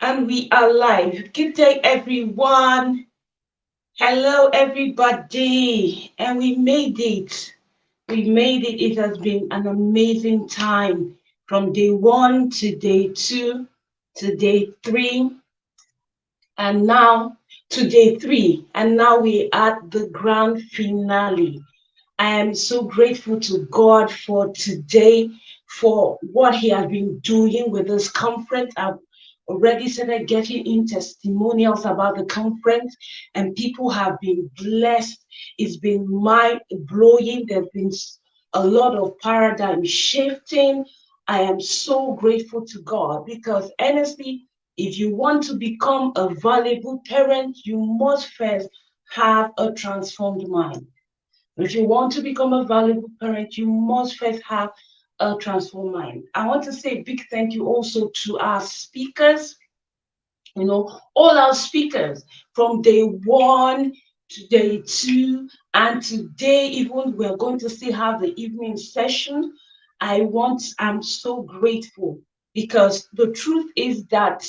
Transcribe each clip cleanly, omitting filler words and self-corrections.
And we are live. Good day, everyone. Hello, everybody. And we made it. We made it. It has been an amazing time from day one to day two to day three, and now to day three. And now we're at the grand finale. I am so grateful to God for today, for what He has been doing with this conference. I've already started getting in testimonials about the conference, and people have been blessed. It's been mind blowing. There's been a lot of paradigm shifting. I am so grateful to God because honestly, if you want to become a valuable parent, you must first have a transformed mind. If you want to become a valuable parent, you must first have a transformed mind. I want to say a big thank you also to our speakers, all our speakers from day one to day two, and today even we're going to still have the evening session. I'm so grateful because the truth is that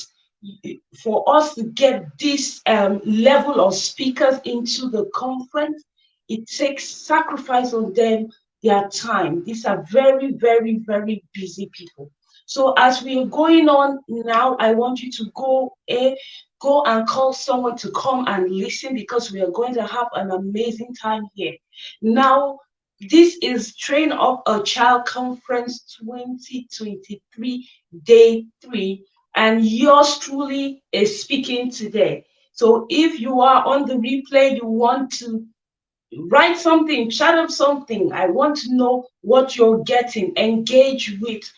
for us to get this level of speakers into the conference, it takes sacrifice on them, their time. These are very, very, very busy people. So as we are going on now, I want you to go and call someone to come and listen because we are going to have an amazing time here. Now, this is Train Up a Child Conference 2023, Day 3, and yours truly is speaking today. So if you are on the replay, you want to write something, chat up something. I want to know what you're getting. The engage with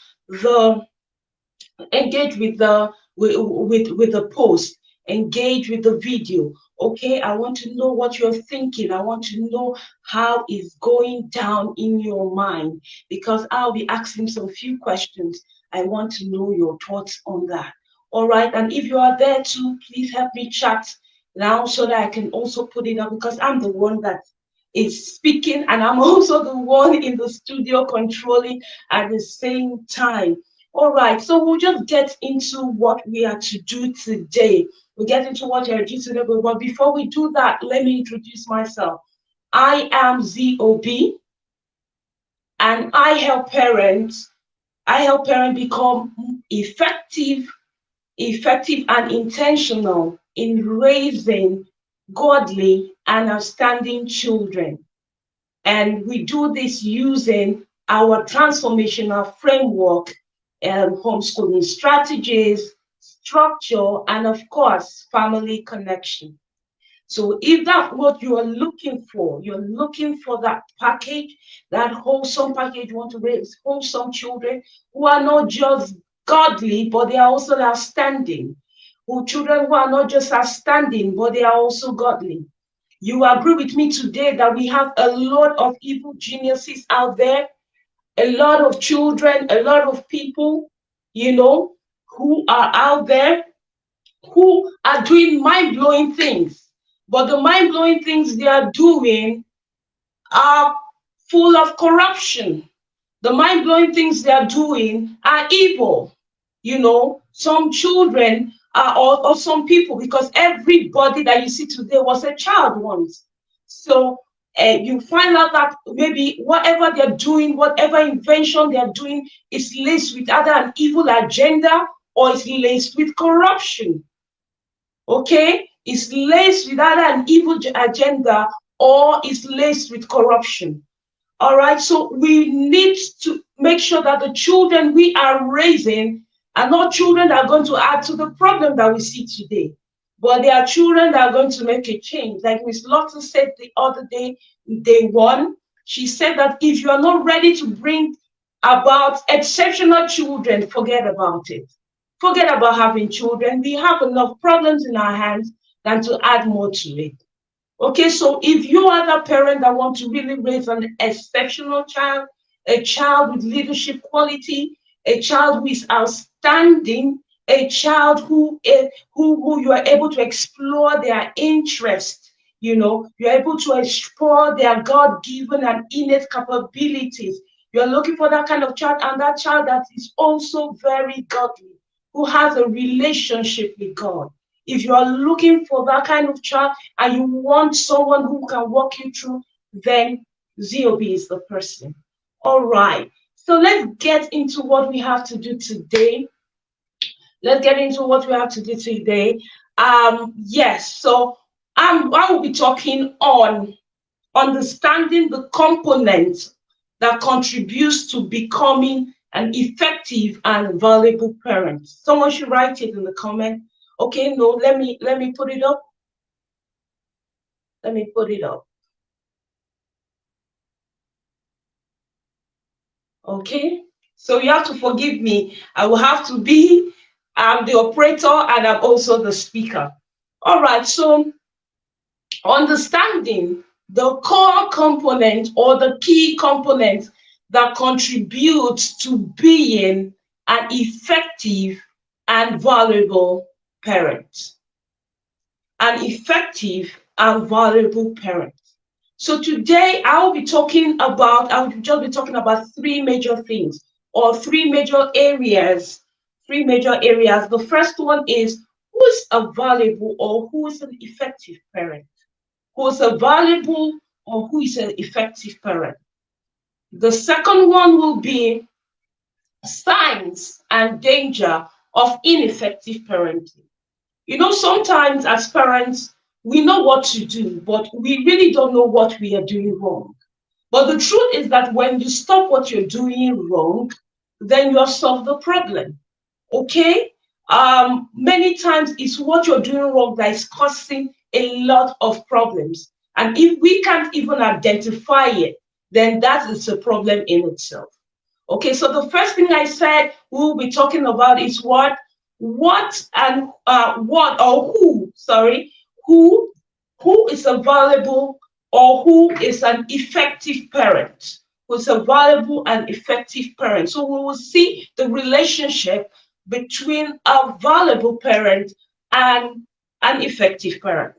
the post, engage with the video. Okay, I want to know what you're thinking. I want to know how it's going down in your mind because I'll be asking some few questions. I want to know your thoughts on that. All right, and if you are there too, please help me chat now so that I can also put it up because I'm the one that is speaking and I'm also the one in the studio controlling at the same time. All right, so we'll just get into what we are to do today. We'll get into what we are to do today, but before we do that, let me introduce myself. I am ZOB, and I help parents become effective and intentional in raising godly and outstanding children. And we do this using our transformational framework, homeschooling strategies, structure, and of course, family connection. So if that's what you are looking for, you're looking for that package, that wholesome package, you want to raise wholesome children who are not just godly, but they are also outstanding. Who children who are not just outstanding, but they are also godly. You agree with me today that we have a lot of evil geniuses out there, a lot of children, a lot of people, who are out there who are doing mind blowing things. But the mind blowing things they are doing are full of corruption. The mind blowing things they are doing are evil. Some children are, or some people, because everybody that you see today was a child once. So you find out that maybe whatever they're doing, whatever invention they're doing, is laced with either an evil agenda or is laced with corruption. Okay? It's laced with either an evil agenda or is laced with corruption. All right, so we need to make sure that the children we are raising are not children that are going to add to the problem that we see today, but they are children that are going to make a change. Like Miss Lawson said the other day, day one, she said that if you are not ready to bring about exceptional children, forget about it. Forget about having children. We have enough problems in our hands than to add more to it. Okay, so if you are the parent that want to really raise an exceptional child, a child with leadership quality, a child who is outstanding, a child who you are able to explore their interest, you're able to explore their God-given and innate capabilities. You're looking for that kind of child, and that child that is also very godly. who has a relationship with God. If you are looking for that kind of child and you want someone who can walk you through, then ZOB is the person. All right. So let's get into what we have to do today. Let's get into what we have to do today. Yes, so I will be talking on understanding the components that contributes to becoming an effective and valuable parent. Someone should write it in the comment. Okay, no, let me put it up. Let me put it up. Okay, so you have to forgive me. I will have to be the operator and I'm also the speaker. All right, so understanding the core component or the key component that contributes to being an effective and valuable parent. An effective and valuable parent. So today I will just be talking about three major things or three major areas. The first one is who is a valuable or who is an effective parent? Who is a valuable or who is an effective parent? The second one will be signs and danger of ineffective parenting. You know, sometimes as parents, we know what to do, but we really don't know what we are doing wrong. But the truth is that when you stop what you're doing wrong, then you have solved the problem. Okay? Many times it's what you're doing wrong that is causing a lot of problems. And if we can't even identify it, then that is a problem in itself. Okay, so the first thing I said we'll be talking about is what and what or who, sorry, who is a valuable or who is an effective parent, who is a valuable and effective parent. So we will see the relationship between a valuable parent and an effective parent.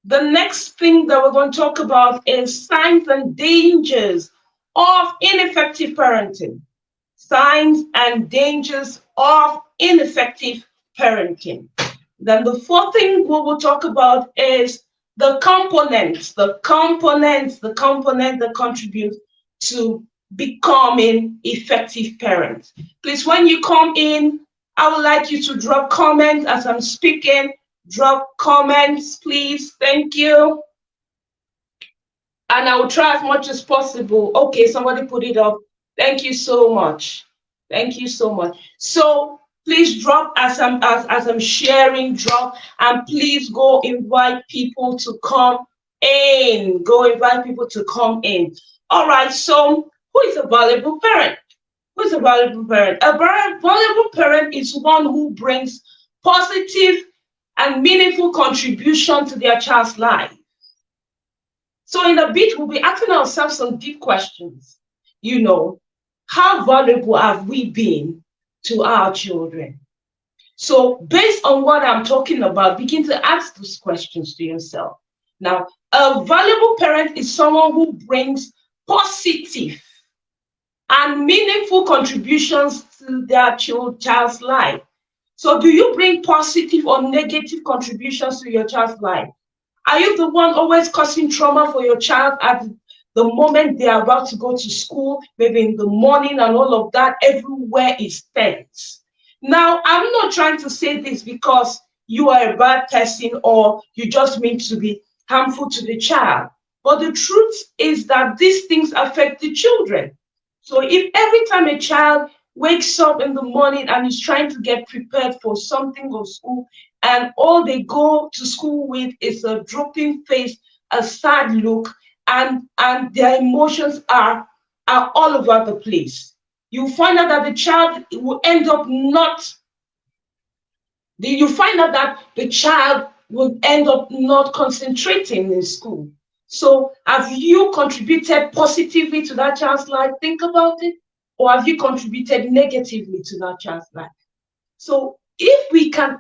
The next thing that we're going to talk about is signs and dangers of ineffective parenting. Signs and dangers of ineffective parenting. Then the fourth thing we will talk about is the components that contribute to becoming effective parents. Please, when you come in, I would like you to drop comments as I'm speaking. Drop comments, please. Thank you. And I will try as much as possible. Okay, somebody put it up. Thank you so much. Thank you so much. So please drop as I'm sharing, drop, and please go invite people to come in. Go invite people to come in. All right, so who is a valuable parent? Who is a valuable parent? A valuable parent is one who brings positive and meaningful contribution to their child's life. So in a bit, we'll be asking ourselves some deep questions. You know, how valuable have we been to our children? So based on what I'm talking about, begin to ask those questions to yourself. Now, a valuable parent is someone who brings positive and meaningful contributions to their child's life. So do you bring positive or negative contributions to your child's life? Are you the one always causing trauma for your child at the moment they are about to go to school, maybe in the morning and all of that? Everywhere is tense. Now, I'm not trying to say this because you are a bad person or you just mean to be harmful to the child. But the truth is that these things affect the children. So if every time a child wakes up in the morning and is trying to get prepared for something or school, and all they go to school with is a drooping face, a sad look, and their emotions are all over the place, you find out that the child will end up not concentrating in school. So have you contributed positively to that child's life? Think about it. Or have you contributed negatively to that child's life? So if we can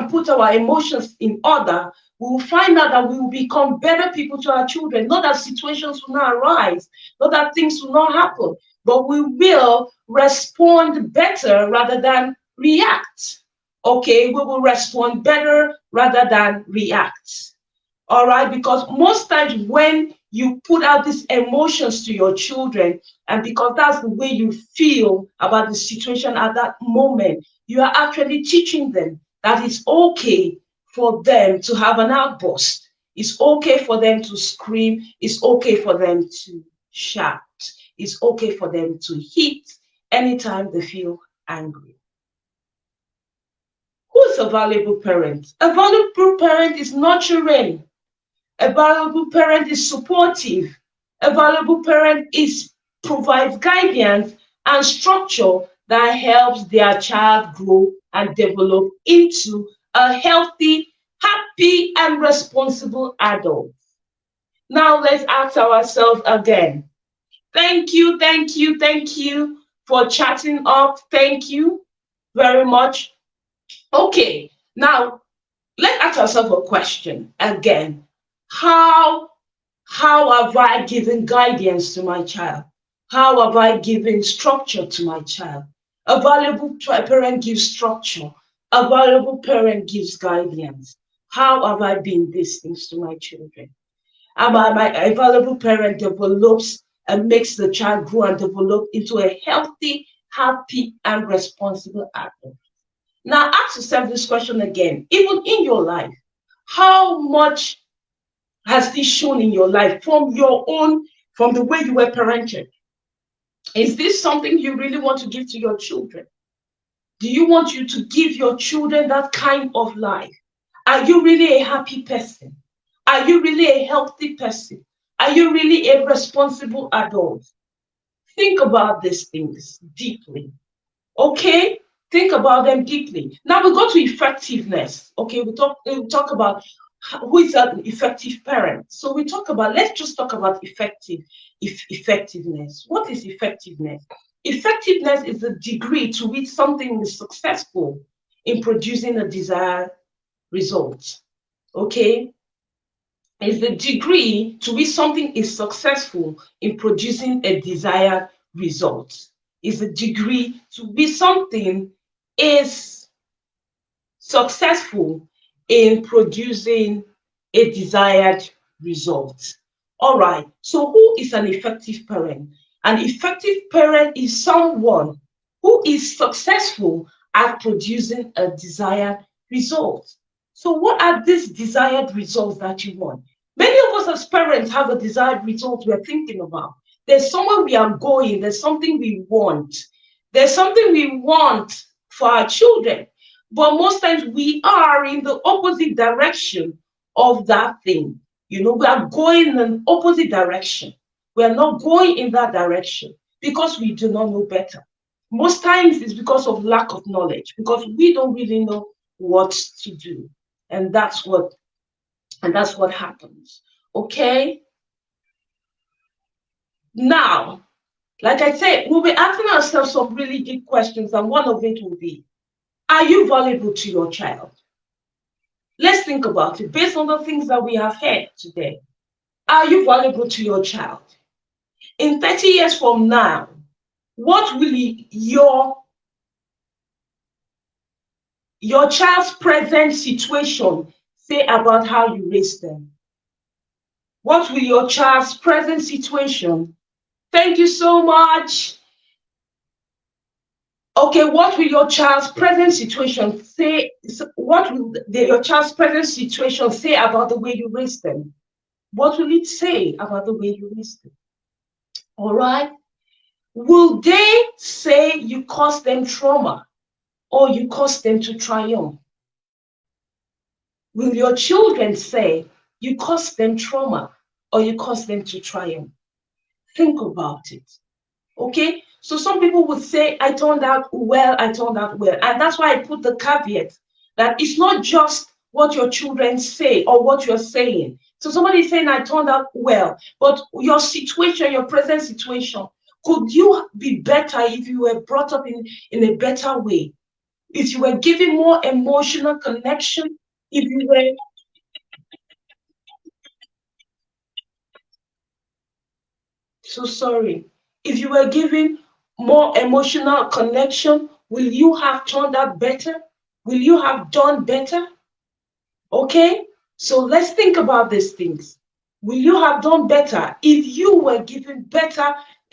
put our emotions in order, we will find out that we will become better people to our children. Not that situations will not arise, not that things will not happen, but we will respond better rather than react. Okay, we will respond better rather than react. All right, because most times when you put out these emotions to your children, and because that's the way you feel about the situation at that moment, you are actually teaching them that it's okay for them to have an outburst. It's okay for them to scream. It's okay for them to shout. It's okay for them to hit anytime they feel angry. Who's a valuable parent? A valuable parent is nurturing. A valuable parent is supportive. A valuable parent is provides guidance and structure that helps their child grow and develop into a healthy, happy, and responsible adult. Now let's ask ourselves again. Thank you for chatting up. Thank you very much. Okay, now let's ask ourselves a question again. How how have I given guidance to my child? How have I given structure to my child? A valuable parent gives structure. A valuable parent gives guidance. How have I been these things to my children? A valuable parent develops and makes the child grow and develop into a healthy, happy, and responsible adult. Now ask yourself this question again. Even in your life, how much has this shown in your life from your own, from the way you were parented? Is this something you really want to give to your children? Do you want you to give your children that kind of life? Are you really a happy person? Are you really a healthy person? Are you really a responsible adult? Think about these things deeply. Okay? Think about them deeply. Now we go to effectiveness. Okay, we talk about who is an effective parent. So let's just talk about effectiveness. What is effectiveness? Effectiveness is the degree to which something is successful in producing a desired result. Okay? Is the degree to which something is successful in producing a desired result. Is the degree to which something is successful in producing a desired result. All right, so who is an effective parent? An effective parent is someone who is successful at producing a desired result. So, what are these desired results that you want? Many of us as parents have a desired result we're thinking about. There's somewhere we are going, there's something we want. There's something we want for our children. But most times we are in the opposite direction of that thing. You know, we are going in an opposite direction. We are not going in that direction because we do not know better. Most times it's because of lack of knowledge, because we don't really know what to do. And that's what happens. Okay? Now, like I said, we'll be asking ourselves some really deep questions, and one of it will be, are you valuable to your child? Let's think about it based on the things that we have heard today. Are you valuable to your child? In 30 years from now, what will your child's present situation say about how you raise them? What will your child's present situation? Thank you so much. Okay, what will your child's present situation say? What will your child's present situation say about the way you raise them? What will it say about the way you raise them? All right. Will they say you caused them trauma or you caused them to triumph? Will your children say you caused them trauma or you caused them to triumph? Think about it. Okay? So some people would say, I turned out well, I turned out well. And that's why I put the caveat that it's not just what your children say or what you're saying. So somebody is saying, I turned out well, but your situation, your present situation, could you be better if you were brought up in a better way? If you were given more emotional connection, if you were so sorry, if you were given more emotional connection, will you have turned out better? Will you have done better? Okay, so let's think about these things. Will you have done better if you were given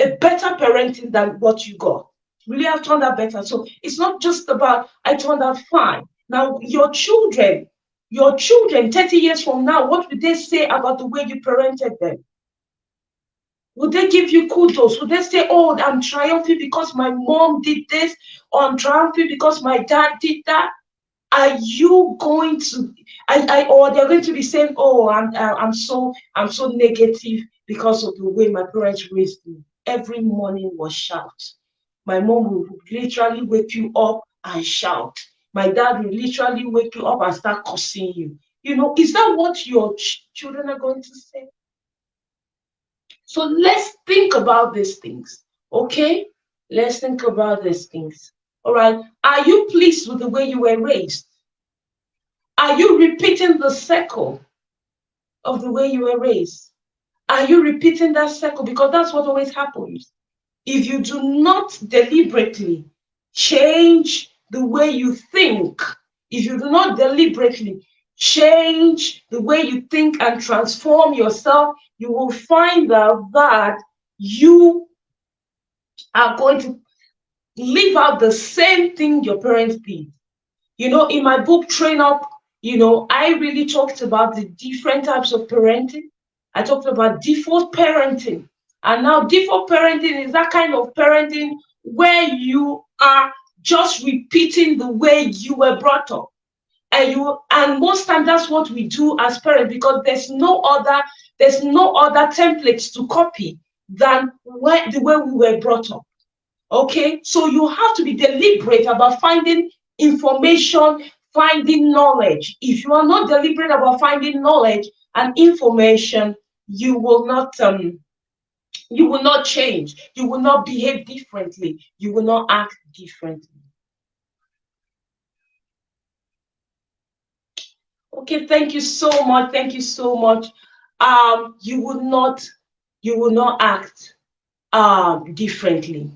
a better parenting than what you got? Will you have turned out better? So it's not just about I turned out fine. Now your children 30 years from now, what will they say about the way you parented them? Would they give you kudos? Would they say, oh, I'm triumphing because my mom did this, or I'm triumphing because my dad did that? Are you going to, or they're going to be saying, oh, I'm so negative because of the way my parents raised me. Every morning was shout. My mom will literally wake you up and shout. My dad will literally wake you up and start cursing you. Is that what your children are going to say? So let's think about these things, okay? Let's think about these things. All right. Are you pleased with the way you were raised? Are you repeating the cycle of the way you were raised? Are you repeating that cycle? Because that's what always happens. If you do not deliberately change the way you think, if you do not deliberately change the way you think and transform yourself, you will find out that you are going to live out the same thing your parents did. In my book, Train Up, I really talked about the different types of parenting. I talked about default parenting. And now default parenting is that kind of parenting where you are just repeating the way you were brought up. And most times that's what we do as parents, because there's no other templates to copy than the way we were brought up. Okay, so you have to be deliberate about finding information, finding knowledge. If you are not deliberate about finding knowledge and information, you will not change. You will not behave differently. You will not act differently. Okay, thank you so much. Thank you so much. You will not act differently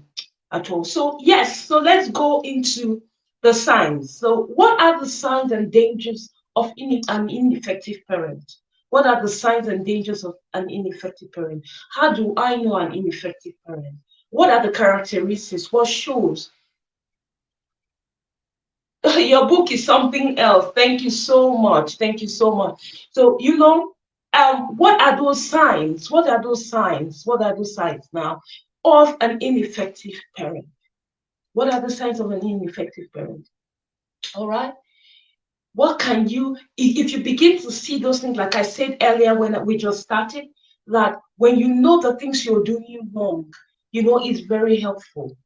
at all. So yes, so let's go into the signs. So what are the signs and dangers of an ineffective parent? What are the signs and dangers of an ineffective parent? How do I know an ineffective parent? What are the characteristics? What shows? Your book is something else. Thank you so much. Thank you so much. So, what are those signs? What are those signs? What are those signs now of an ineffective parent? What are the signs of an ineffective parent? All right. What can you, if you begin to see those things, like I said earlier when we just started, that when you know the things you're doing wrong, it's very helpful.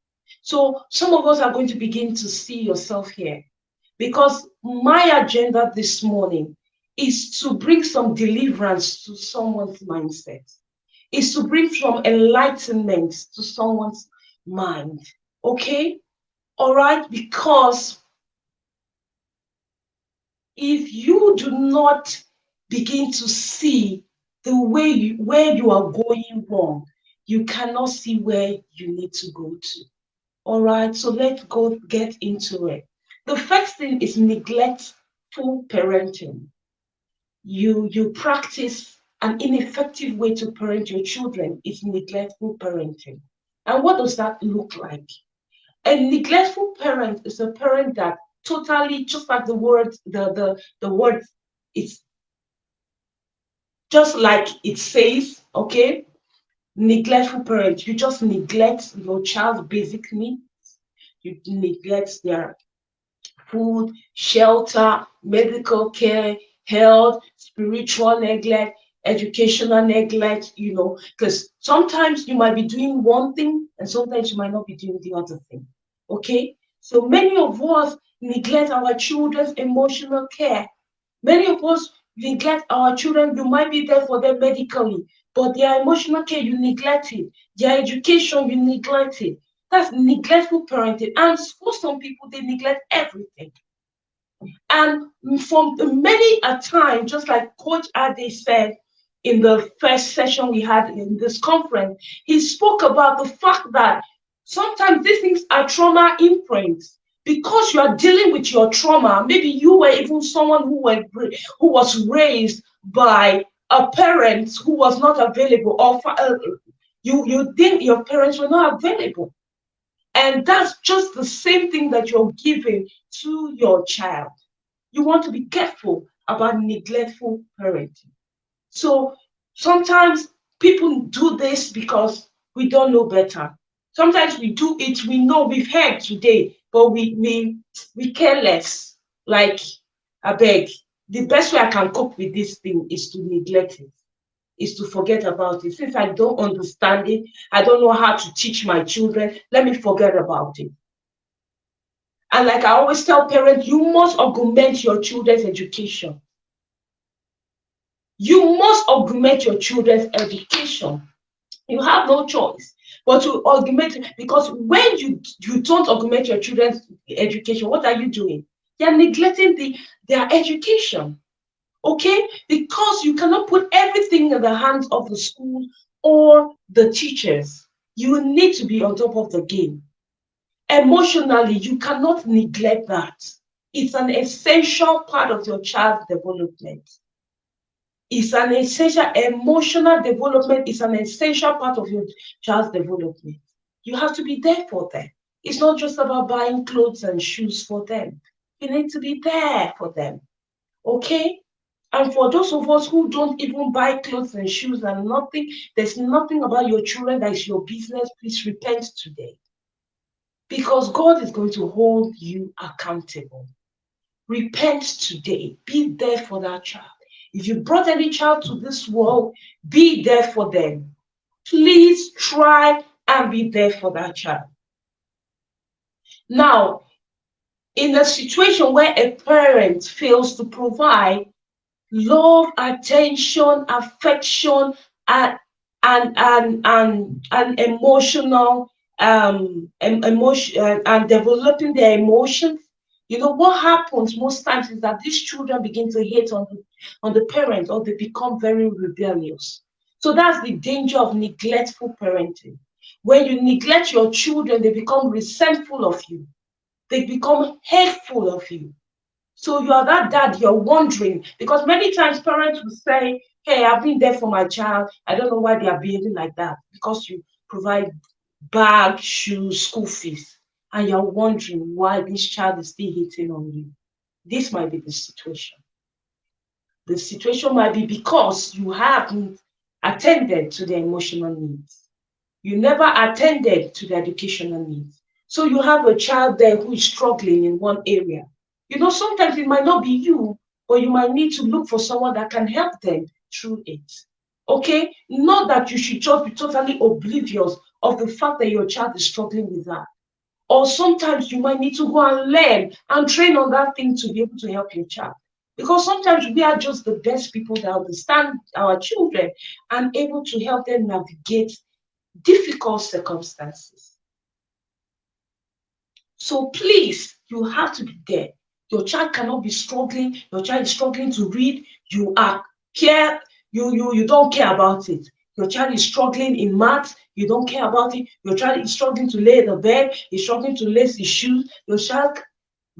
So some of us are going to begin to see yourself here, because my agenda this morning is to bring some deliverance to someone's mindset, is to bring some enlightenment to someone's mind. Okay? All right? Because if you do not begin to see the way where you are going wrong, you cannot see where you need to go to. All right, so let's go get into it. The first thing is neglectful parenting. You practice an ineffective way to parent your children is neglectful parenting. And what does that look like? A neglectful parent is a parent that totally, just like the word, the word is just like it says, okay? Neglectful parent, you just neglect your child's basic needs. You neglect their food, shelter, medical care, health, spiritual neglect, educational neglect, because sometimes you might be doing one thing and sometimes you might not be doing the other thing. Okay? So many of us neglect our children's emotional care. Many of us neglect our children. You might be there for them medically, but their emotional care, you neglect it. Their education, you neglect it. That's neglectful parenting. And for some people, they neglect everything. And from many a time, just like Coach Ade said in the first session we had in this conference, he spoke about the fact that sometimes these things are trauma imprints. because you are dealing with your trauma. Maybe you were even someone who was raised by a parent who was not available, or you think your parents were not available. And that's just the same thing that you're giving to your child. You want to be careful about neglectful parenting. So sometimes people do this because we don't know better. Sometimes we do it, we know we've heard today, but we care less. Like, I beg, the best way I can cope with this thing is to neglect it, is to forget about it. Since I don't understand it, I don't know how to teach my children, let me forget about it. And like I always tell parents, you must augment your children's education. You must augment your children's education. You have no choice but to augment, because when you don't augment your children's education, what are you doing? You're neglecting their education. Okay? Because you cannot put everything in the hands of the school or the teachers. You need to be on top of the game. Emotionally, you cannot neglect that. It's an essential part of your child's development. It's an essential emotional development. It's an essential part of your child's development. You have to be there for them. It's not just about buying clothes and shoes for them. You need to be there for them. Okay? And for those of us who don't even buy clothes and shoes and nothing, there's nothing about your children that is your business, please repent today. Because God is going to hold you accountable. Repent today. Be there for that child. If you brought any child to this world, be there for them. Please try and be there for that child. Now, in a situation where a parent fails to provide love, attention, affection, and emotional emotion and developing their emotions, you know what happens most times is that these children begin to hate on the parent, or they become very rebellious. So that's the danger of neglectful parenting. When you neglect your children, they become resentful of you. They become hateful of you. So you are that dad, you're wondering, because many times parents will say, hey, I've been there for my child. I don't know why they are behaving like that, because you provide bag, shoes, school fees, and you're wondering why this child is still hitting on you. This might be the situation. The situation might be because you haven't attended to their emotional needs. You never attended to their educational needs. So you have a child there who is struggling in one area. You know, sometimes it might not be you, but you might need to look for someone that can help them through it. Okay? Not that you should just be totally oblivious of the fact that your child is struggling with that. Or sometimes you might need to go and learn and train on that thing to be able to help your child. Because sometimes we are just the best people that understand our children and able to help them navigate difficult circumstances. So please, you have to be there. Your child cannot be struggling. Your child is struggling to read. You don't care about it. Your child is struggling in math. You don't care about it. Your child is struggling to lay the bed. He's struggling to lace his shoes. Your child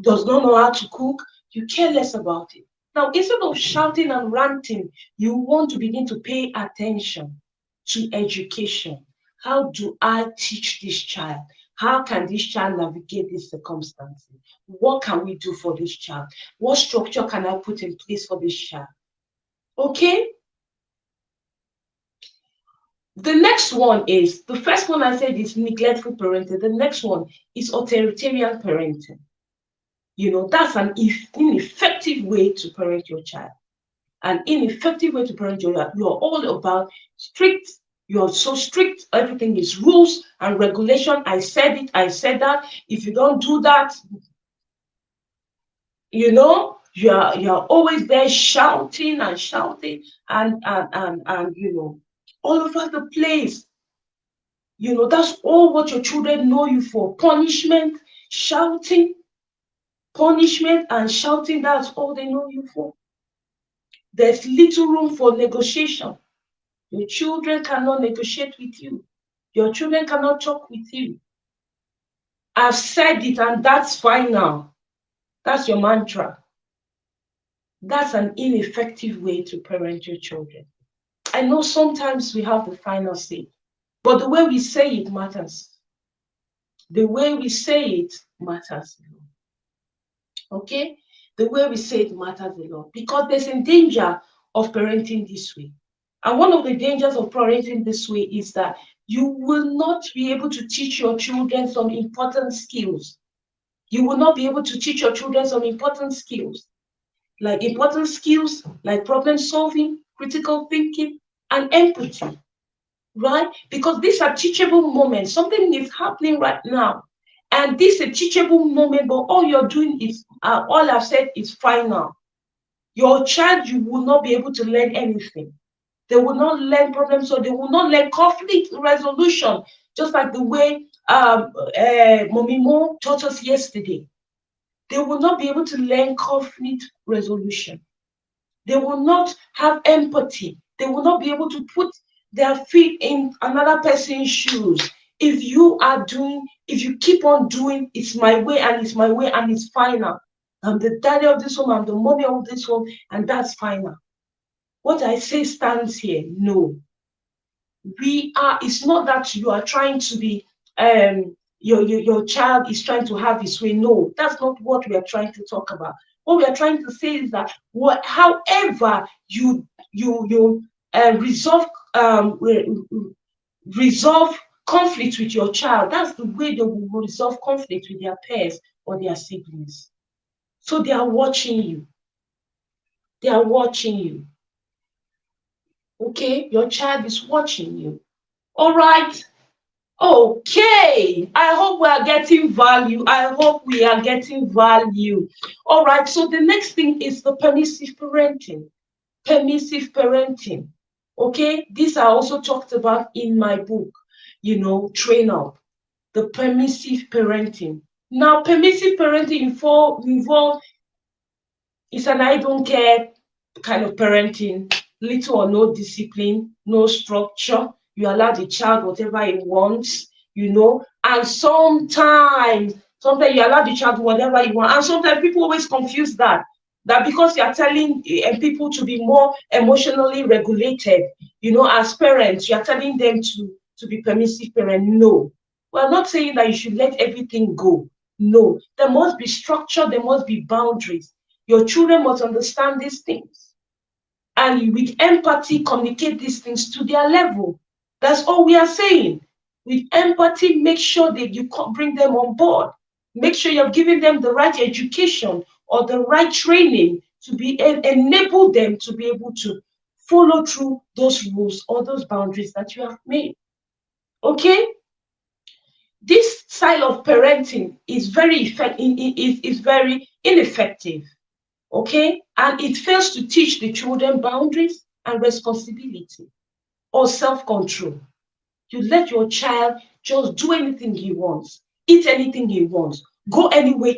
does not know how to cook. You care less about it. Now, instead of shouting and ranting, you want to begin to pay attention to education. How do I teach this child? How can this child navigate these circumstances? What can we do for this child? What structure can I put in place for this child? Okay? The next one is, the first one I said is neglectful parenting. The next one is authoritarian parenting. You know, that's an ineffective way to parent your child. An ineffective way to parent your child. You're all about strict. You're so strict. Everything is rules and regulation. I said it. I said that. If you don't do that, you know, you're always there shouting and shouting and you know, all over the place. You know, that's all what your children know you for. Punishment, shouting, punishment and shouting. That's all they know you for. There's little room for negotiation. Your children cannot negotiate with you. Your children cannot talk with you. I've said it and that's final. That's your mantra. That's an ineffective way to parent your children. I know sometimes we have the final say, but the way we say it matters. The way we say it matters. Okay? The way we say it matters a lot because there's a danger of parenting this way. And one of the dangers of parenting this way is that you will not be able to teach your children some important skills. You will not be able to teach your children some important skills, like problem solving, critical thinking, and empathy, right? Because these are teachable moments. Something is happening right now. And this is a teachable moment, but all you're doing is, all I've said is final. Your child, you will not be able to learn anything. They will not learn problems, so they will not learn conflict resolution, just like the way Mommy Mo taught us yesterday. They will not be able to learn conflict resolution. They will not have empathy. They will not be able to put their feet in another person's shoes. If you keep on doing, it's my way and it's my way and it's final. I'm the daddy of this home, I'm the mommy of this home, and that's final. What I say stands here. No. It's not that you are trying to be, your child is trying to have his way. No, that's not what we are trying to talk about. What we are trying to say is that however you resolve resolve conflict with your child, that's the way they will resolve conflict with their peers or their siblings. So they are watching you. They are watching you. Okay, your child is watching you. All right. Okay, I hope we are getting value. I hope we are getting value. All right, so the next thing is the permissive parenting. Permissive parenting. Okay, these are also talked about in my book, Train Up. The permissive parenting. Now, permissive parenting involve it's an I don't care kind of parenting, little or no discipline, no structure. You allow the child whatever he wants, and sometimes you allow the child whatever he wants. And sometimes people always confuse that because you are telling people to be more emotionally regulated, as parents, you are telling them to be permissive parent. No, we're not saying that you should let everything go. No, there must be structure, there must be boundaries. Your children must understand these things. And with empathy, communicate these things to their level. That's all we are saying. With empathy, make sure that you bring them on board. Make sure you're giving them the right education or the right training to enable them to be able to follow through those rules or those boundaries that you have made. Okay? This style of parenting is very ineffective. Okay, and it fails to teach the children boundaries and responsibility or self-control. You let your child just do anything he wants, eat anything he wants, go anywhere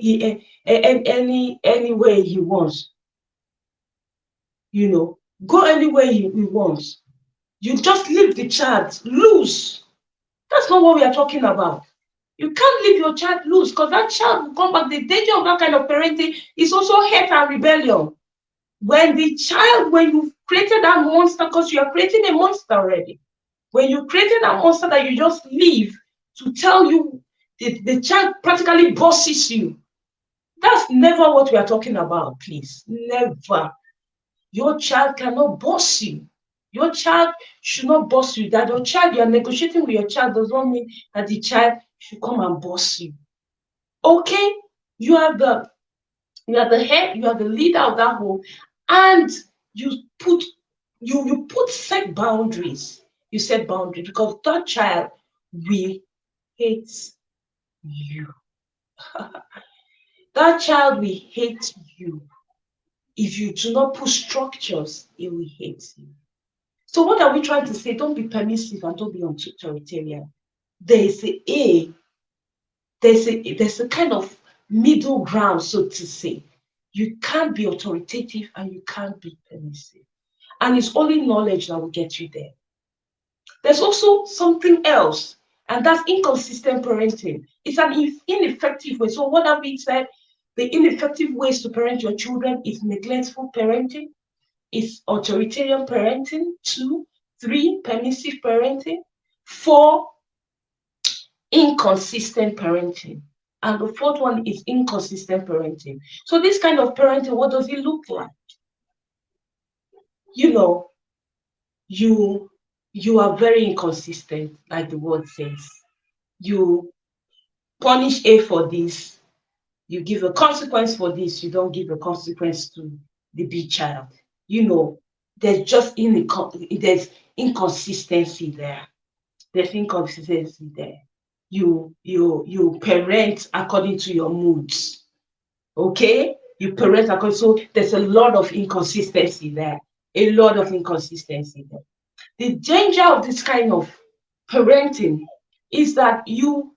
anywhere he wants. Go anywhere he wants. You just leave the child loose. That's not what we are talking about. You can't leave your child loose because that child will come back. The danger of that kind of parenting is also hate and rebellion. When you've created that monster, because you are creating a monster already. When you created that monster that you just leave to tell you, the child practically bosses you. That's never what we are talking about, please. Never. Your child cannot boss you. Your child should not boss you. That your child, you are negotiating with your child does not mean that the child should come and boss you. Okay? You are the head, you are the leader of that home, and you set boundaries. You set boundaries because that child will hate you. That child will hate you. If you do not put structures, it will hate you. So what are we trying to say? Don't be permissive and don't be authoritarian. There's a kind of middle ground, so to say. You can't be authoritative and you can't be permissive. And it's only knowledge that will get you there. There's also something else. And that's inconsistent parenting. It's an ineffective way. So what have we said? The ineffective ways to parent your children is neglectful parenting, is authoritarian parenting, 2, 3, permissive parenting, 4, inconsistent parenting. And the fourth one is inconsistent parenting. So this kind of parenting, what does it look like? You know, you are very inconsistent, like the word says. You punish A for this, you give a consequence for this, you don't give a consequence to the B child. There's just there's inconsistency there. There's inconsistency there. You parent according to your moods. Okay? You parent according, so there's a lot of inconsistency there. A lot of inconsistency there. The danger of this kind of parenting is that your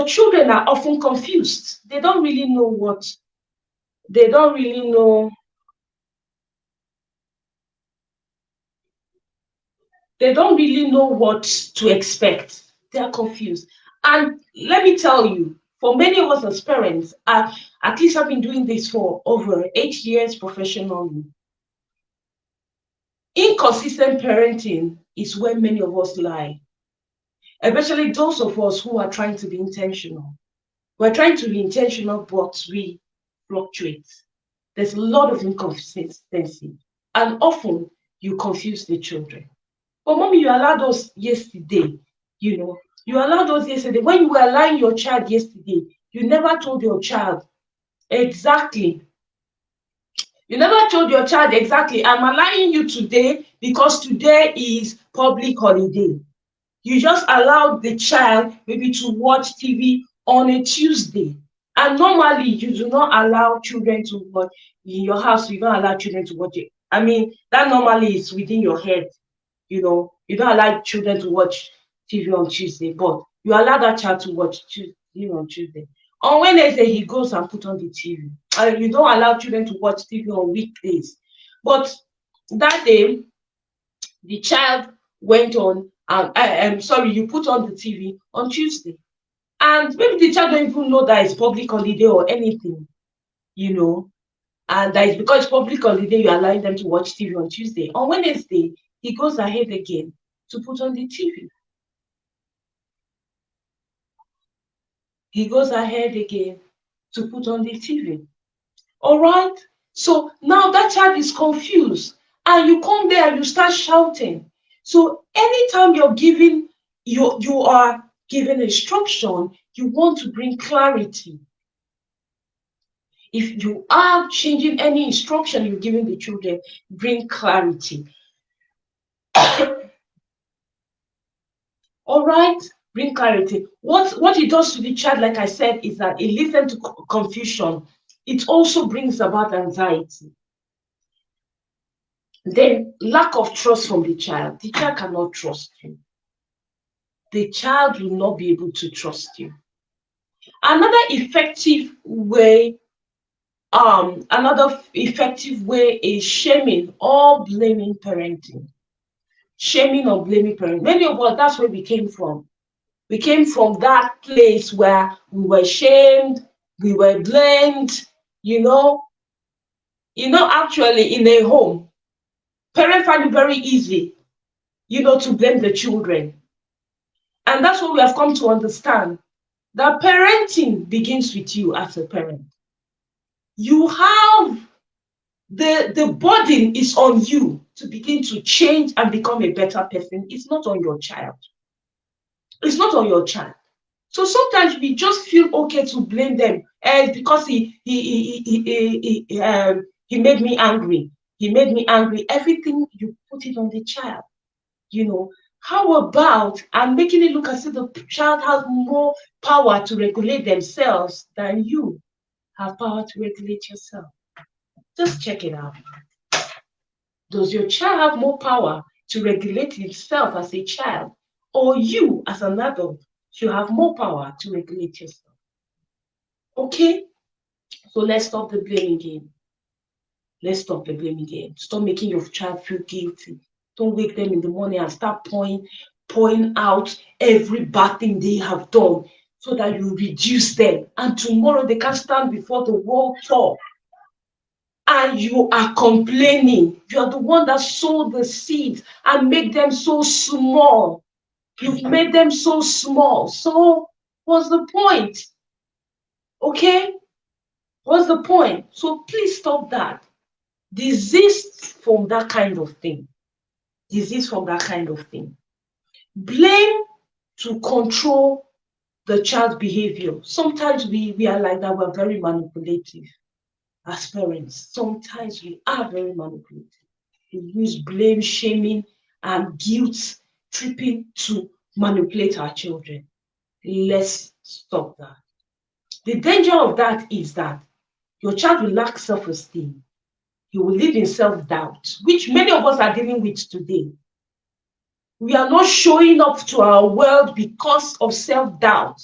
children are often confused. They don't really know what they don't really know they don't really know what to expect. They are confused. And let me tell you, for many of us as parents, at least I've been doing this for over 8 years professionally. Inconsistent parenting is where many of us lie, especially those of us who are trying to be intentional. We're trying to be intentional, but we fluctuate. There's a lot of inconsistency, and often you confuse the children. But mommy, you allowed us yesterday, you allowed us yesterday. When you were allowing your child yesterday, you never told your child exactly. You never told your child exactly, I'm allowing you today because today is public holiday. You just allowed the child maybe to watch TV on a Tuesday. And normally you do not allow children to watch in your house, you don't allow children to watch it. I mean, that normally is within your head. You don't allow children to watch TV on Tuesday, but you allow that child to watch TV on Tuesday. On Wednesday, he goes and put on the TV. You don't allow children to watch TV on weekdays. But that day, the child went on, I'm sorry, you put on the TV on Tuesday. And maybe the child don't even know that it's public holiday or anything, and that is because it's public holiday, you're allowing them to watch TV on Tuesday. On Wednesday, he goes ahead again to put on the TV. He goes ahead again to put on the TV. All right? So now that child is confused, and you come there and you start shouting. So anytime you are giving instruction, you want to bring clarity. If you are changing any instruction you're giving the children, bring clarity. All right, bring clarity. What it does to the child, like I said, is that it leads them to confusion. It also brings about anxiety. Then lack of trust from the child. The child cannot trust you. The child will not be able to trust you. Another effective way is shaming or blaming parenting. Shaming or blaming parenting. Many of us, that's where we came from. We came from that place where we were shamed, we were blamed, actually in a home, parents find it very easy, to blame the children. And that's what we have come to understand, that parenting begins with you as a parent. You have the burden is on you to begin to change and become a better person. It's not on your child. It's not on your child. So sometimes we just feel okay to blame them because he made me angry. He made me angry. Everything you put it on the child. How about making it look as if the child has more power to regulate themselves than you have power to regulate yourself? Just check it out. Does your child have more power to regulate himself as a child, or you as an adult should have more power to regulate yourself? Okay? So let's stop the blaming game. Let's stop the blaming game. Stop making your child feel guilty. Don't wake them in the morning and start point out every bad thing they have done so that you reduce them. And tomorrow they can stand before the world talk. And you are complaining. You are the one that sowed the seeds and make them so small. You've made them so small. So what's the point? Okay? What's the point? So please stop that. Desist from that kind of thing. Desist from that kind of thing. Blame to control the child's behavior. Sometimes we are like that. We're very manipulative as parents. Sometimes we are very manipulative. We use blame, shaming, and guilt tripping to manipulate our children. Let's stop that. The danger of that is that your child will lack self-esteem. He will live in self-doubt, which many of us are dealing with today. We are not showing up to our world because of self-doubt.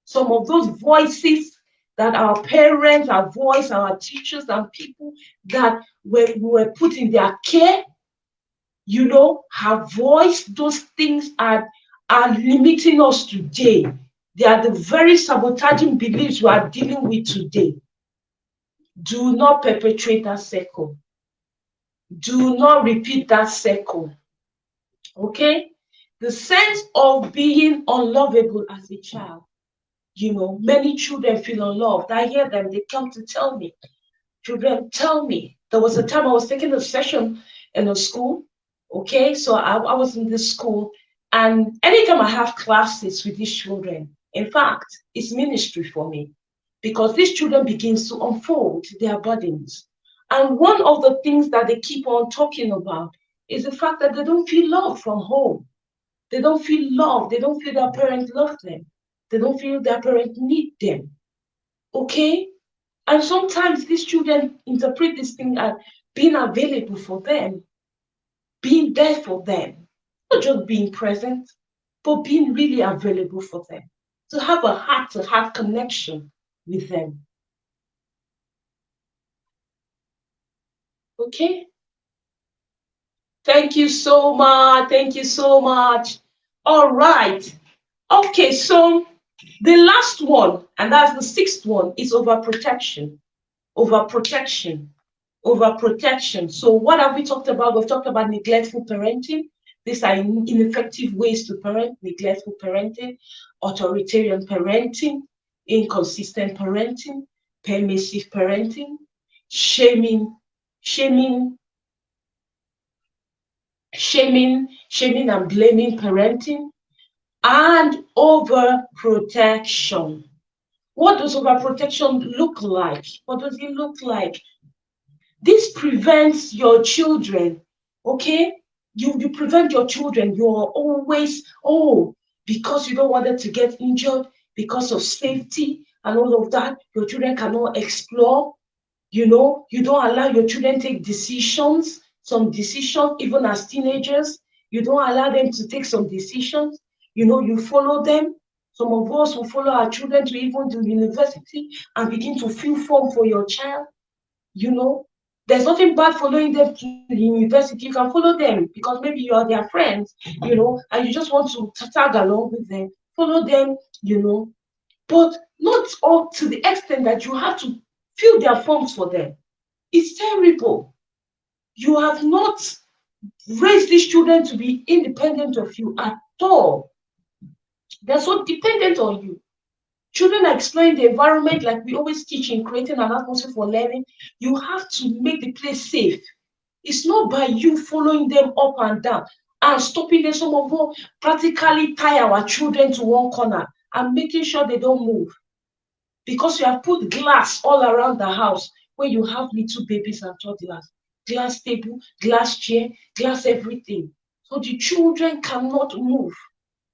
Some of those voices that our parents, our voice, our teachers, and people that were put in their care, have voiced those things are limiting us today. They are the very sabotaging beliefs we are dealing with today. Do not perpetuate that circle. Do not repeat that circle. Okay? The sense of being unlovable as a child. Many children feel unloved. I hear them, they come to tell me. Children tell me. There was a time I was taking a session in a school. Okay, so I was in this school, and anytime I have classes with these children, in fact, it's ministry for me, because these children begins to unfold their burdens. And one of the things that they keep on talking about is the fact that they don't feel love from home. They don't feel love. They don't feel their parents love them. They don't feel their parents need them. Okay? And sometimes these children interpret this thing as being available for them, being there for them, not just being present, but being really available for them, to have a heart-to-heart connection with them. Okay? Thank you so much. Thank you so much. All right. Okay, so the last one, and that's the sixth one, is overprotection. Overprotection. Overprotection. So what have we talked about? We've talked about neglectful parenting. These are ineffective ways to parent: neglectful parenting, authoritarian parenting, inconsistent parenting, permissive parenting, shaming and blaming parenting, and overprotection. What does overprotection look like? What does it look like? This prevents your children, okay? You prevent your children. You're always, because you don't want them to get injured, because of safety and all of that, your children cannot explore. You don't allow your children take decisions, some decisions, even as teenagers. You don't allow them to take some decisions. You follow them. Some of us will follow our children to even to university and begin to fill form for your child. There's nothing bad following them to the university. You can follow them because maybe you are their friends, and you just want to tag along with them. Follow them, but not up to the extent that you have to fill their forms for them. It's terrible. You have not raised these children to be independent of you at all. They're so dependent on you. Children are exploring the environment, like we always teach in creating an atmosphere for learning. You have to make the place safe. It's not by you following them up and down and stopping them. Some of us practically tie our children to one corner and making sure they don't move, because you have put glass all around the house where you have little babies and toddlers. Glass table, glass chair, glass everything. So the children cannot move.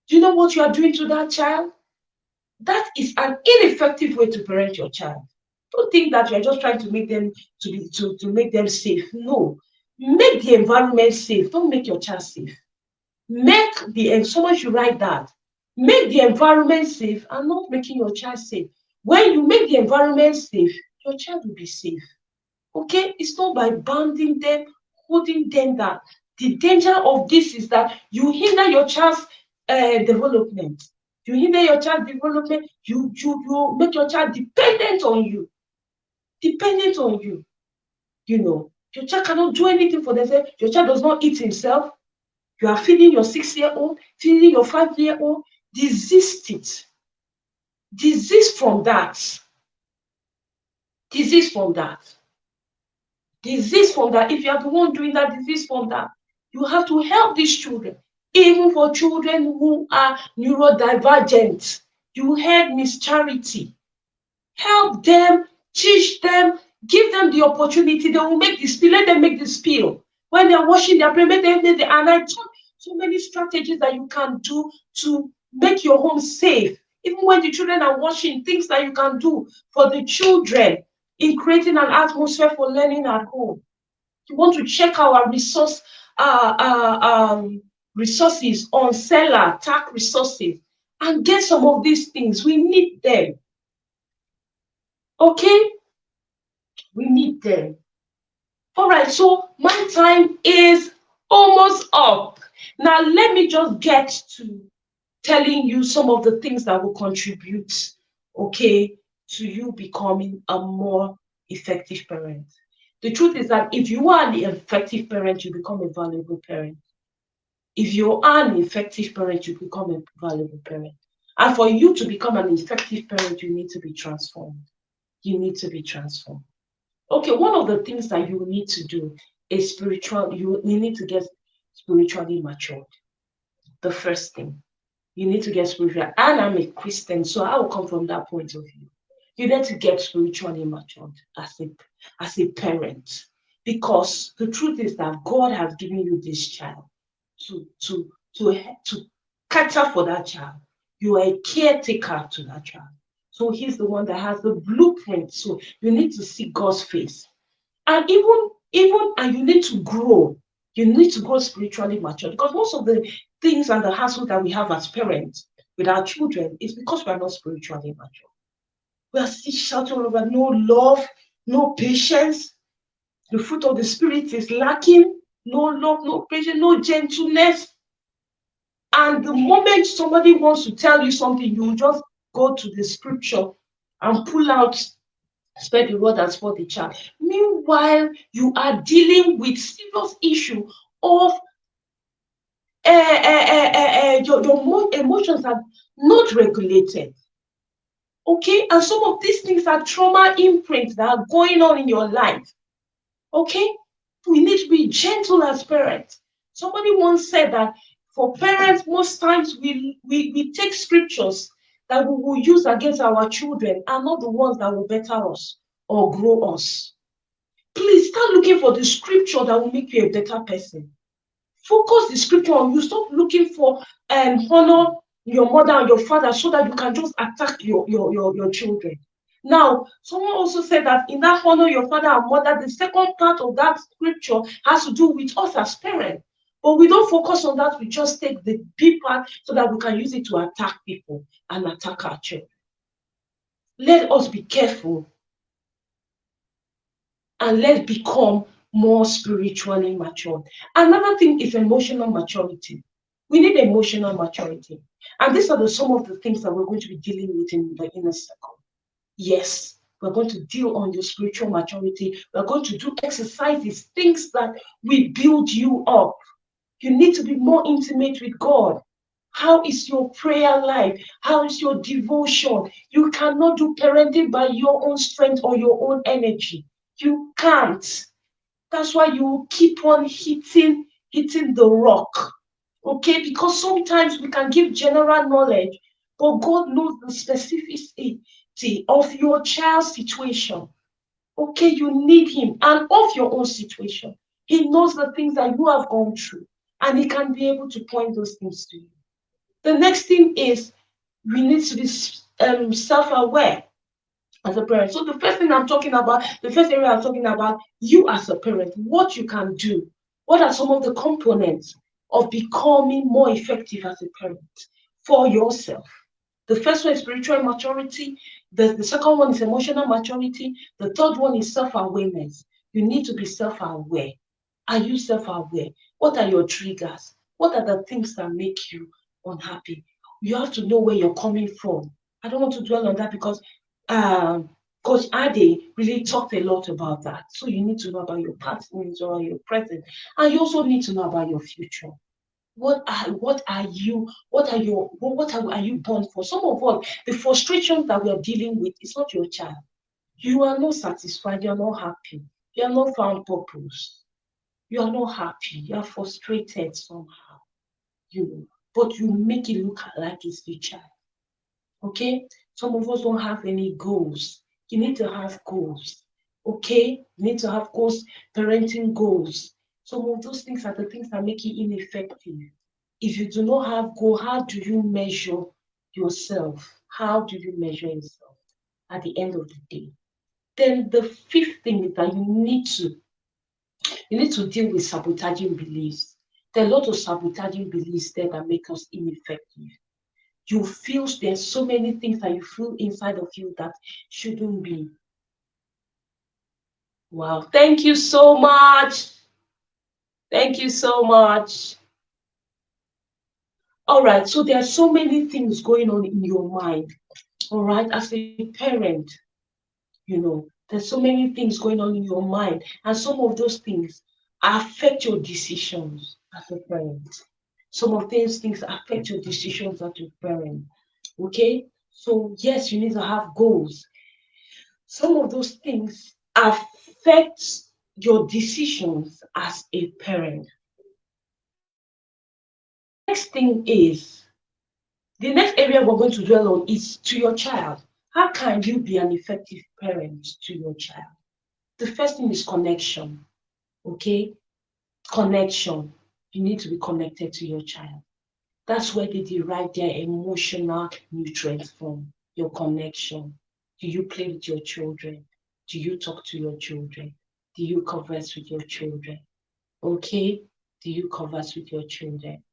Do you know what you are doing to that child? That is an ineffective way to parent your child. Don't think that you're just trying to make them to make them safe. No. Make the environment safe. Don't make your child safe. Someone should write that. Make the environment safe and not making your child safe. When you make the environment safe, your child will be safe. Okay? It's not by bounding them, holding them down. The danger of this is that you hinder your child's development. You hinder your child development. You make your child dependent on you. Dependent on you. You know, your child cannot do anything for themselves. Your child does not eat himself. You are feeding your 6-year-old, feeding your 5-year-old. Desist it. Desist from that. Desist from that. Desist from that. If you are the one doing that, desist from that. You have to help these children. Even for children who are neurodivergent. You heard Miss Charity. Help them, teach them, give them the opportunity. They will make the spill. Let them make the spill. When they're washing their plate, and I taught so many strategies that you can do to make your home safe. Even when the children are washing, things that you can do for the children in creating an atmosphere for learning at home. You want to check our resources on Seller, TAC resources, and get some of these things. We need them. Okay? We need them. All right, so my time is almost up. Now, let me just get to telling you some of the things that will contribute, okay, to you becoming a more effective parent. The truth is that if you are an effective parent, you become a valuable parent. If you are an effective parent, you become a valuable parent. And for you to become an effective parent, you need to be transformed. You need to be transformed. Okay, one of the things that you need to do is spiritual. You need to get spiritually matured. The first thing, you need to get spiritual. And I'm a Christian, so I will come from that point of view. You need to get spiritually matured as a parent, because the truth is that God has given you this child to cater for that child. You are a caretaker to that child. So he's the one that has the blueprint. So you need to see God's face. And and you need to grow. You need to grow spiritually mature, because most of the things and the hassle that we have as parents with our children is because we are not spiritually mature. We are still shouting over no love, no patience. The fruit of the spirit is lacking. No love, no patience, no gentleness. And the moment somebody wants to tell you something, you just go to the scripture and pull out, spare the rod and spoil the child. Meanwhile, you are dealing with serious issue of your emotions are not regulated. Okay, and some of these things are trauma imprints that are going on in your life. Okay, we need to be gentle as parents. Somebody once said that for parents, most times we take scriptures that we will use against our children and not the ones that will better us or grow us. Please start looking for the scripture that will make you a better person. Focus the scripture on you. Stop looking for honor your mother and your father so that you can just attack your children. Now, someone also said that in that honor your father and mother, the second part of that scripture has to do with us as parents. But we don't focus on that. We just take the big part so that we can use it to attack people and attack our children. Let us be careful and let's become more spiritually mature. Another thing is emotional maturity. We need emotional maturity. And these are some of the things that we're going to be dealing with in the inner circle. Yes, we're going to deal on your spiritual maturity. We're going to do exercises, things that will build you up. You need to be more intimate with God. How is your prayer life? How is your devotion? You cannot do parenting by your own strength or your own energy. You can't. That's why you keep on hitting the rock. Okay, because sometimes we can give general knowledge, but God knows the specificity of your child's situation. Okay, you need him, and of your own situation. He knows the things that you have gone through, and he can be able to point those things to you. The next thing is we need to be self-aware as a parent. So the first thing I'm talking about, the first area I'm talking about, you as a parent, what you can do. What are some of the components of becoming more effective as a parent for yourself? The first one is spiritual maturity. The second one is emotional maturity. The third one is self-awareness. You need to be self-aware. Are you self-aware? What are your triggers? What are the things that make you unhappy. You have to know where you're coming from. I don't want to dwell on that because Coach Ade really talked a lot about that. So you need to know about your past, you need to know about your present, and you also need to know about your future. What are you? Are you born for? Some of us, the frustrations that we are dealing with, is not your child. You are not satisfied. You are not happy. You are not found purpose. You are not happy. You are frustrated somehow. But you make it look like it's the child. Okay? Some of us don't have any goals. You need to have goals. Okay? You need to have goals, parenting goals. Some of those things are the things that make you ineffective. If you do not have goal, how do you measure yourself? How do you measure yourself at the end of the day? Then the fifth thing is that you need to deal with sabotaging beliefs. There are a lot of sabotaging beliefs there that make us ineffective. You feel there's so many things that you feel inside of you that shouldn't be. Wow, thank you so much. Thank you so much. All right, so there are so many things going on in your mind. All right, as a parent, there's so many things going on in your mind, and some of those things affect your decisions as a parent. Some of these things affect your decisions as a parent. Okay, so yes, you need to have goals. Some of those things affect your decisions as a parent. Next thing is, the next area we're going to dwell on is to your child. How can you be an effective parent to your child? The first thing is connection. Okay? Connection. You need to be connected to your child. That's where they derive their emotional nutrients from, your connection. Do you play with your children? Do you talk to your children? Do you converse with your children? Okay? Do you converse with your children?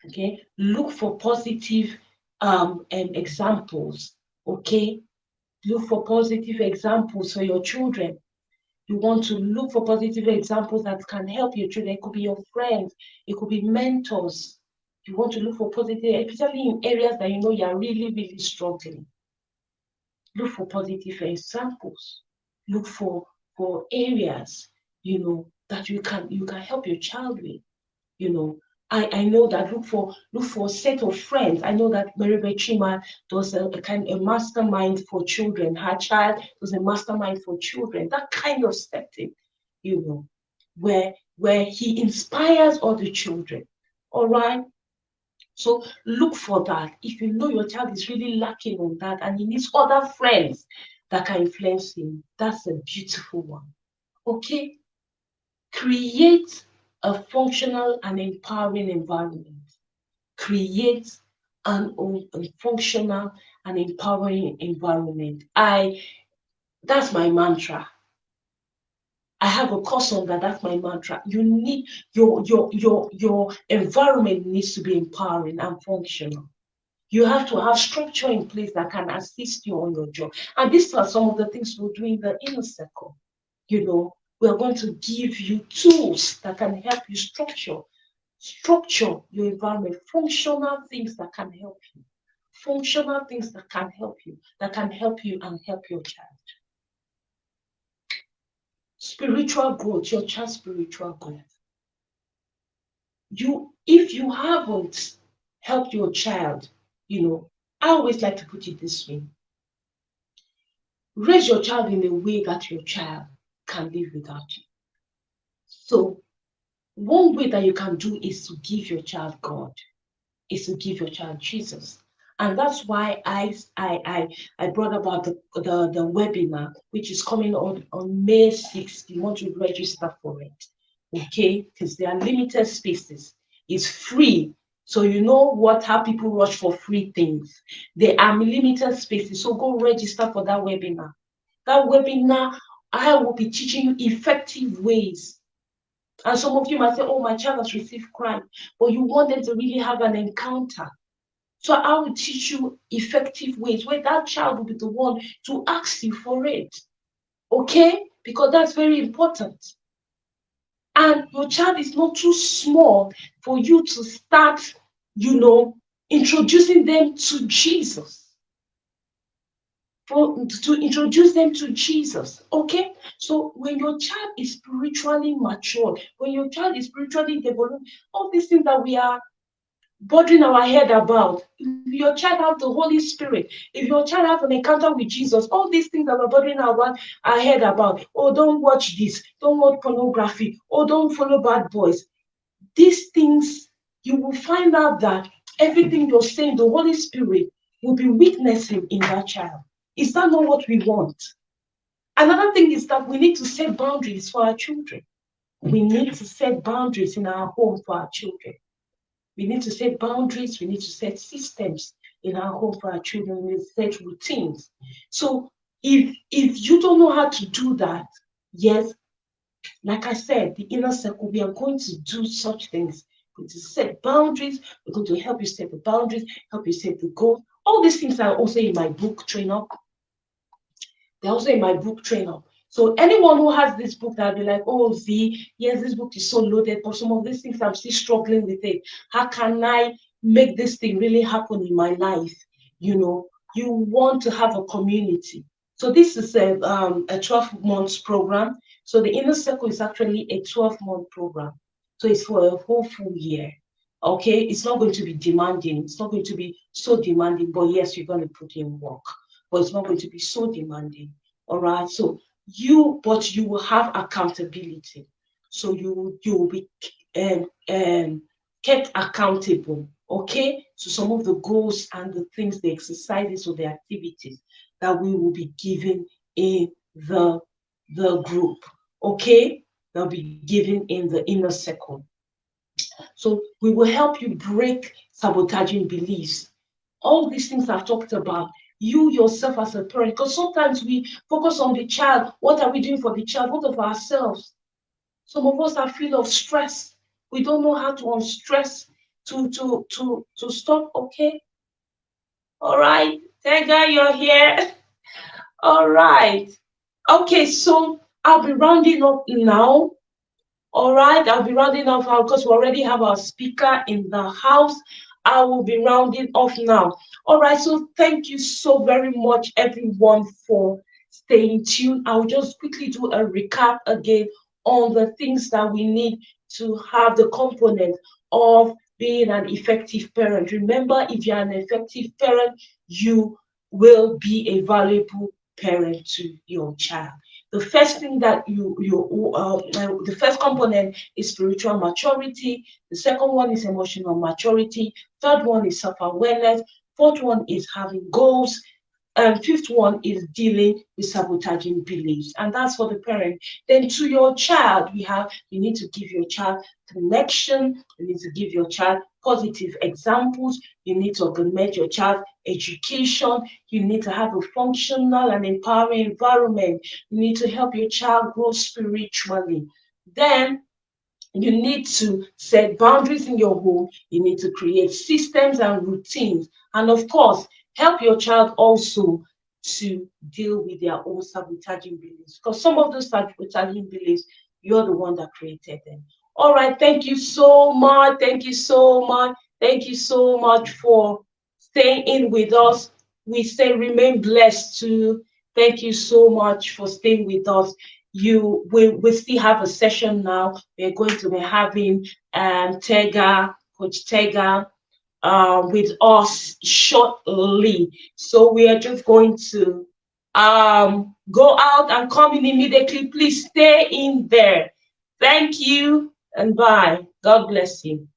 Okay? Look for positive examples. Okay? Look for positive examples for your children. You want to look for positive examples that can help your children. It could be your friends, it could be mentors. You want to look for positive, especially in areas that you know you're really, really struggling. Look for positive examples. Look for areas, that you can help your child with. I know that look for a set of friends. I know that Mary Chima does a mastermind for children. Her child does a mastermind for children. That kind of setting, where he inspires other children. All right. So look for that. If you know your child is really lacking on that and he needs other friends that can influence him, that's a beautiful one. Okay. Create a functional and empowering environment. Create a functional and empowering environment. That's my mantra. I have a course on that. That's my mantra. You need your environment needs to be empowering and functional. You have to have structure in place that can assist you on your job. And these are some of the things we'll do in the inner circle. We're going to give you tools that can help you structure your environment, functional things that can help you, functional things that can help you and help your child. Spiritual growth, your child's spiritual growth. If you haven't helped your child, I always like to put it this way. Raise your child in a way that your child can live without you. So one way that you can do is to give your child God, is to give your child Jesus. And that's why I brought about the webinar, which is coming on May 6th. You want to register for it, okay? Because there are limited spaces. It's free. So you know how people rush for free things. There are limited spaces. So go register for that webinar. That webinar, I will be teaching you effective ways. And some of you might say, oh, my child has received Christ, but you want them to really have an encounter. So I will teach you effective ways where that child will be the one to ask you for it. Okay? Because that's very important. And your child is not too small for you to start, introducing them to Jesus. To introduce them to Jesus. Okay, so when your child is spiritually matured, when your child is spiritually developed, all these things that we are bothering our head about, if your child have the Holy Spirit, if your child have an encounter with Jesus, all these things that we're bothering our head about, oh, don't watch this, don't watch pornography, oh, don't follow bad boys, these things, you will find out that everything you're saying, the Holy Spirit will be witnessing in that child. Is that not what we want? Another thing is that we need to set boundaries for our children. We need to set boundaries in our home for our children. We need to set boundaries. We need to set systems in our home for our children. We need to set routines. So if you don't know how to do that, yes, like I said, the inner circle, we are going to do such things. We're going to set boundaries. We're going to help you set the boundaries, help you set the goals. All these things are also in my book, Train Up. They're also in my book, Train Up. So anyone who has this book that'll be like, oh, Z, yes, this book is so loaded, but some of these things I'm still struggling with it. How can I make this thing really happen in my life? You know, you want to have a community. So this is a 12-month program. So the inner circle is actually a 12-month program. So it's for a whole full year. Okay, it's not going to be demanding. It's not going to be so demanding, but yes, you're going to put in work. But it's not going to be so demanding. All right. So you will have accountability. So you will be kept accountable. Okay. So some of the goals and the things, the exercises or the activities that we will be given in the group. Okay. They'll be given in the inner circle. So we will help you break sabotaging beliefs. All these things I've talked about, you yourself as a parent, because sometimes we focus on the child. What are we doing for the child? What of ourselves? Some of us are full of stress. We don't know how to unstress, to stop. Okay. All right. Tega, you're here. All right. Okay, so I'll be rounding up now. All right, I'll be rounding off because we already have our speaker in the house. I will be rounding off now. All right, so thank you so very much, everyone, for staying tuned. I'll just quickly do a recap again on the things that we need to have the component of being an effective parent. Remember, if you're an effective parent, you will be a valuable parent to your child. The first thing that the first component is spiritual maturity. The second one is emotional maturity. Third one is self-awareness. Fourth one is having goals. Fifth one is dealing with sabotaging beliefs, and that's for the parent. Then to your child, you need to give your child connection. You need to give your child positive examples. You need to augment your child's education. You need to have a functional and empowering environment. You need to help your child grow spiritually. Then you need to set boundaries in your home. You need to create systems and routines. And of course, help your child also to deal with their own sabotaging beliefs. Because some of those sabotaging beliefs, you're the one that created them. All right, thank you so much. Thank you so much. Thank you so much for staying in with us. We say remain blessed too. Thank you so much for staying with us. We still have a session now. We're going to be having Coach Tega with us shortly. So we are just going to go out and come in immediately. Please stay in there. Thank you and bye. God bless you.